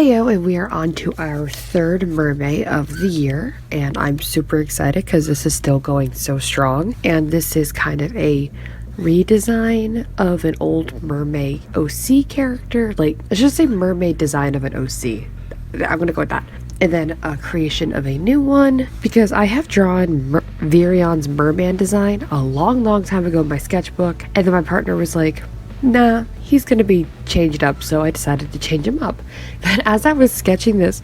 Heyo, and we are on to our third MerMay of the year, and I'm super excited because this is still going so strong. And this is kind of a redesign of an old MerMay OC character. Like, I should say MerMay design of an OC. I'm gonna go with that. And then a creation of a new one, because I have drawn Virion's merman design a long time ago in my sketchbook, and then my partner was like, nah, he's gonna be changed up, so I decided to change him up. But as I was sketching this,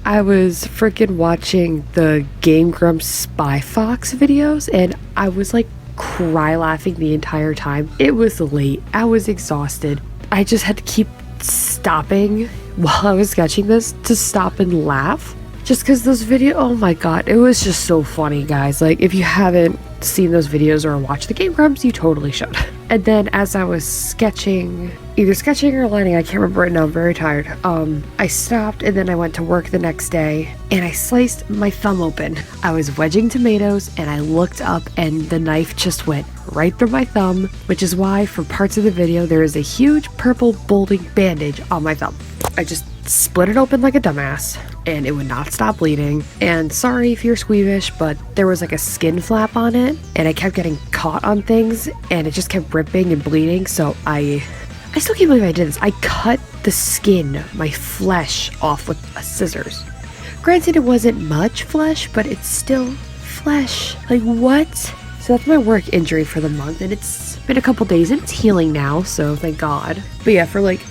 I was freaking watching the Game Grumps Spy Fox videos, and I was like cry laughing the entire time. It was late, I was exhausted. I just had to keep stopping while I was sketching this to stop and laugh. Just because those videos, oh my god, it was just so funny, guys. Like, if you haven't seen those videos or watched the Game Grumps, you totally should. And then as I was sketching, either sketching or lining, I can't remember right now, I'm very tired. I stopped and then I went to work the next day and I sliced my thumb open. I was wedging tomatoes and I looked up and the knife just went right through my thumb, which is why for parts of the video there is a huge purple bulging bandage on my thumb. I just split it open like a dumbass and it would not stop bleeding. And sorry if you're squeamish, but there was like a skin flap on it and I kept getting caught on things and it just kept ripping and bleeding. So I still can't believe I did this. I cut the skin, my flesh, off with a scissors. Granted, it wasn't much flesh, but it's still flesh. Like, what? So that's my work injury for the month, and it's been a couple days and it's healing now, so thank God. But yeah, for like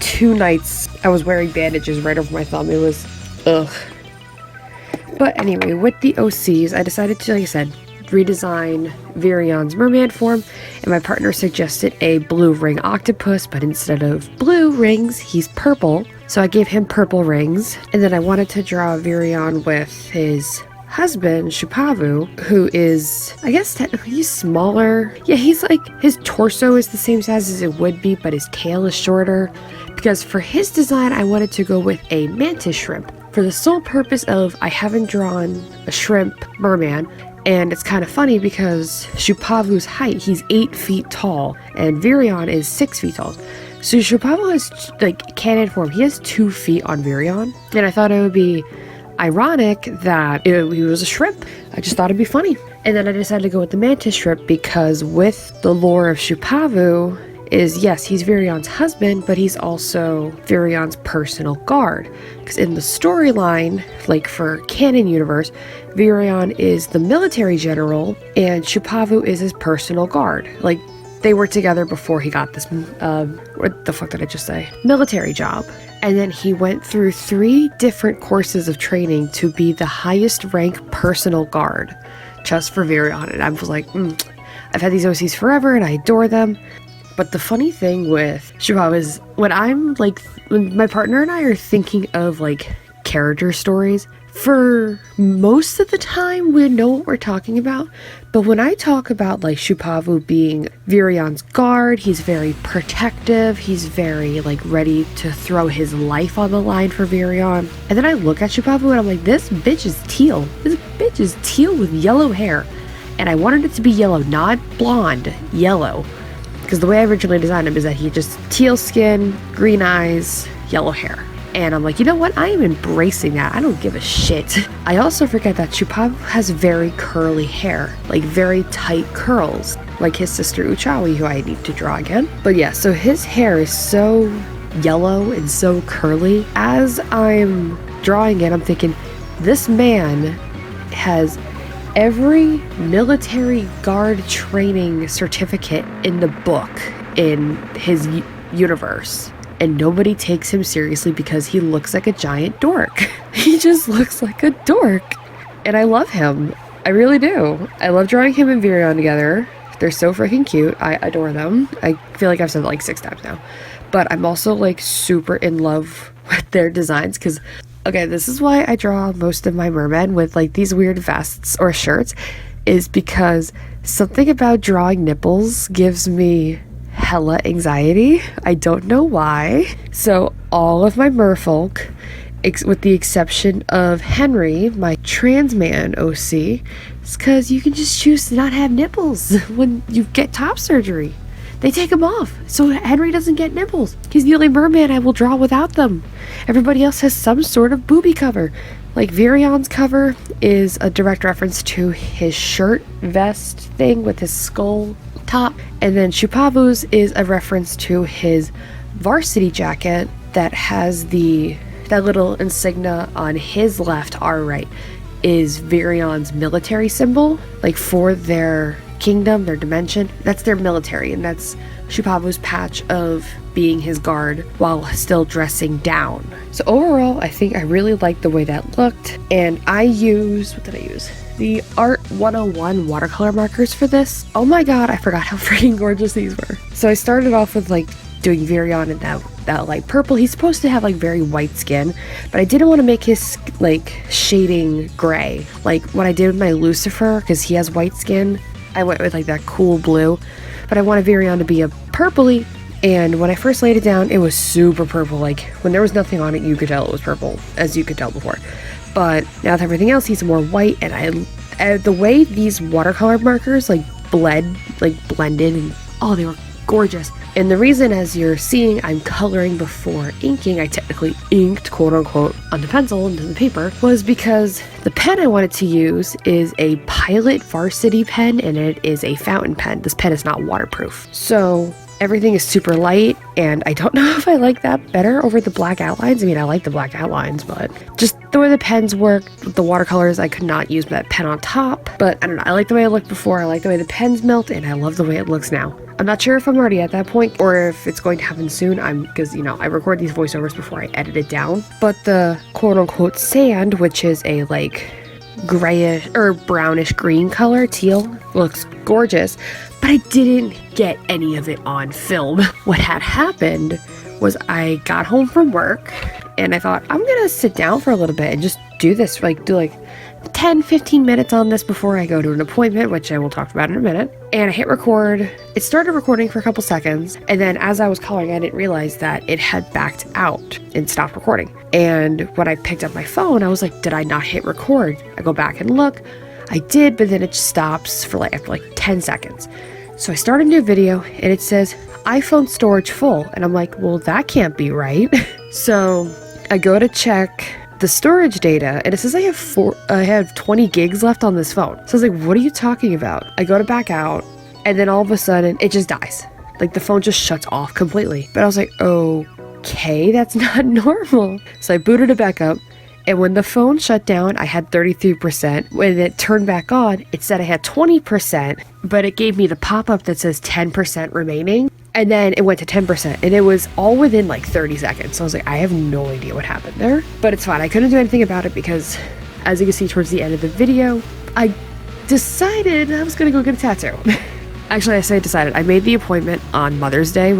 2 nights I was wearing bandages right over my thumb. It was ugh. But anyway, with the OCs, I decided to, like I said, redesign Virion's merman form, and my partner suggested a blue ring octopus, but instead of blue rings, he's purple. So I gave him purple rings, and then I wanted to draw Virion with his husband, Shupavu, who is, I guess technically he's smaller. Yeah, he's like, his torso is the same size as it would be, but his tail is shorter. Because for his design, I wanted to go with a mantis shrimp for the sole purpose of I haven't drawn a shrimp merman. And it's kind of funny because Shupavu's height, he's 8 feet tall, and Virion is 6 feet tall. So Shupavu has, like, cannon form, he has 2 feet on Virion. And I thought it would be ironic that he was a shrimp. I just thought it'd be funny. And then I decided to go with the mantis shrimp because with the lore of Shupavu is, yes, he's Virion's husband, but he's also Virion's personal guard. Because in the storyline, like for canon universe, Virion is the military general and Shupavu is his personal guard. Like, they were together before he got this, what the fuck did I just say? Military job. And then he went through 3 different courses of training to be the highest rank personal guard, just for Virion. And I was like, I've had these OCs forever and I adore them. But the funny thing with Shupavu is when my partner and I are thinking of like character stories, for most of the time we know what we're talking about. But when I talk about like Shupavu being Virion's guard, he's very protective, he's very like ready to throw his life on the line for Virion. And then I look at Shupavu and I'm like, this bitch is teal. This bitch is teal with yellow hair. And I wanted it to be yellow, not blonde, yellow. Because the way I originally designed him is that he just teal skin, green eyes, yellow hair. And I'm like, you know what? I am embracing that. I don't give a shit. I also forget that Shupavu has very curly hair, like very tight curls, like his sister Uchawi, who I need to draw again. But yeah, so his hair is so yellow and so curly. As I'm drawing it, I'm thinking, this man has every military guard training certificate in the book in his universe. And nobody takes him seriously because he looks like a giant dork. He just looks like a dork. And I love him. I really do. I love drawing him and Virion together. They're so freaking cute. I adore them. I feel like I've said that like 6 times now. But I'm also like super in love with their designs because, okay, this is why I draw most of my mermen with like these weird vests or shirts, is because something about drawing nipples gives me hella anxiety. I don't know why. So all of my merfolk, with the exception of Henry, my trans man OC, is because you can just choose to not have nipples when you get top surgery. they take them off so Henry doesn't get nipples. He's the only merman I will draw without them. Everybody else has some sort of booby cover. Like Virion's cover is a direct reference to his shirt vest thing with his skull top, and then Shupavu's is a reference to his Varsity jacket that has that little insignia on his left, our right, is Virion's military symbol, like for their kingdom, their dimension. That's their military, and that's Shupavu's patch of being his guard while still dressing down. So overall, I think I really liked the way that looked, and I used, what did I use? The Art 101 watercolor markers for this. Oh my god, I forgot how freaking gorgeous these were. So I started off with like doing Virion in that light purple. He's supposed to have like very white skin, but I didn't want to make his like shading gray like what I did with my Lucifer, because he has white skin. I went with like that cool blue, but I wanted Virion to be a purpley. And when I first laid it down, it was super purple. Like when there was nothing on it, you could tell it was purple, as you could tell before. But now with everything else, he's more white, and the way these watercolor markers like blended, and oh, they were gorgeous. And the reason, as you're seeing, I'm coloring before inking, I technically inked, quote unquote, on the pencil into the paper, was because the pen I wanted to use is a Pilot Varsity pen, and it is a fountain pen. This pen is not waterproof. So everything is super light, and I don't know if I like that better over the black outlines. I mean, I like the black outlines, but just the way the pens work with the watercolors, I could not use that pen on top. But I don't know, I like the way it looked before, I like the way the pens melt, and I love the way it looks now. I'm not sure if I'm already at that point or if it's going to happen soon. Because, you know, I record these voiceovers before I edit it down. But the quote-unquote sand, which is a like grayish or brownish green color, teal, looks gorgeous. But I didn't get any of it on film. What had happened was I got home from work and I thought, I'm gonna sit down for a little bit and just do this, do like 10-15 minutes on this before I go to an appointment, which I will talk about in a minute. And I hit record. It started recording for a couple seconds, and then as I was coloring, I didn't realize that it had backed out and stopped recording. And when I picked up my phone, I was like, did I not hit record? I go back and look. I did, but then it stops for after like 10 seconds. So I start a new video and it says iPhone storage full, and I'm like, well, that can't be right. So I go to check the storage data, and it says I have 20 gigs left on this phone. So I was like, what are you talking about? I go to back out, and then all of a sudden it just dies. Like the phone just shuts off completely. But I was like, okay, that's not normal. So I booted it back up, and when the phone shut down, I had 33%. When it turned back on, it said I had 20%, but it gave me the pop-up that says 10% remaining. And then it went to 10%, and it was all within like 30 seconds. So I was like, I have no idea what happened there, but it's fine. I couldn't do anything about it because, as you can see towards the end of the video, I decided I was gonna go get a tattoo. Actually, I say decided. I made the appointment on Mother's Day.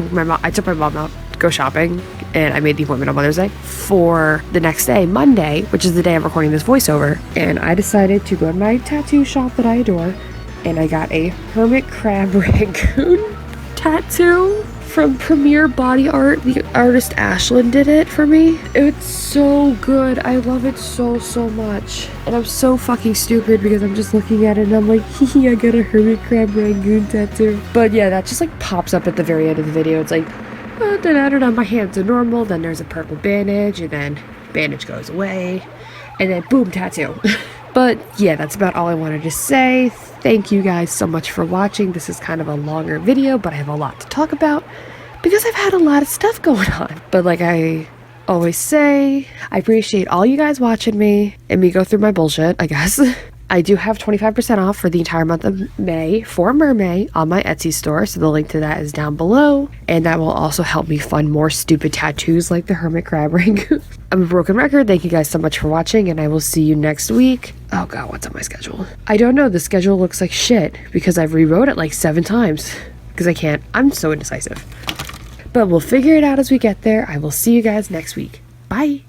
I took my mom out to go shopping, and I made the appointment on Mother's Day for the next day, Monday, which is the day I'm recording this voiceover. And I decided to go to my tattoo shop that I adore, and I got a hermit crab raccoon tattoo from Premier Body Art. The artist Ashlyn did it for me. It's so good. I love it so much. And I'm so fucking stupid because I'm just looking at it and I'm like, hee, I got a hermit crab rangoon tattoo. But yeah, that just like pops up at the very end of the video. It's like, my hands are normal, then there's a purple bandage, and then bandage goes away, and then boom, tattoo. But yeah, that's about all I wanted to say. Thank you guys so much for watching. This is kind of a longer video, but I have a lot to talk about because I've had a lot of stuff going on. But like I always say, I appreciate all you guys watching me and me go through my bullshit, I guess. I do have 25% off for the entire month of May for MerMay on my Etsy store, so the link to that is down below, and that will also help me fund more stupid tattoos like the hermit crab ring. I'm a broken record. Thank you guys so much for watching, and I will see you next week. Oh god, what's on my schedule? I don't know. The schedule looks like shit because I've rewrote it like 7 times because I can't. I'm so indecisive. But we'll figure it out as we get there. I will see you guys next week. Bye!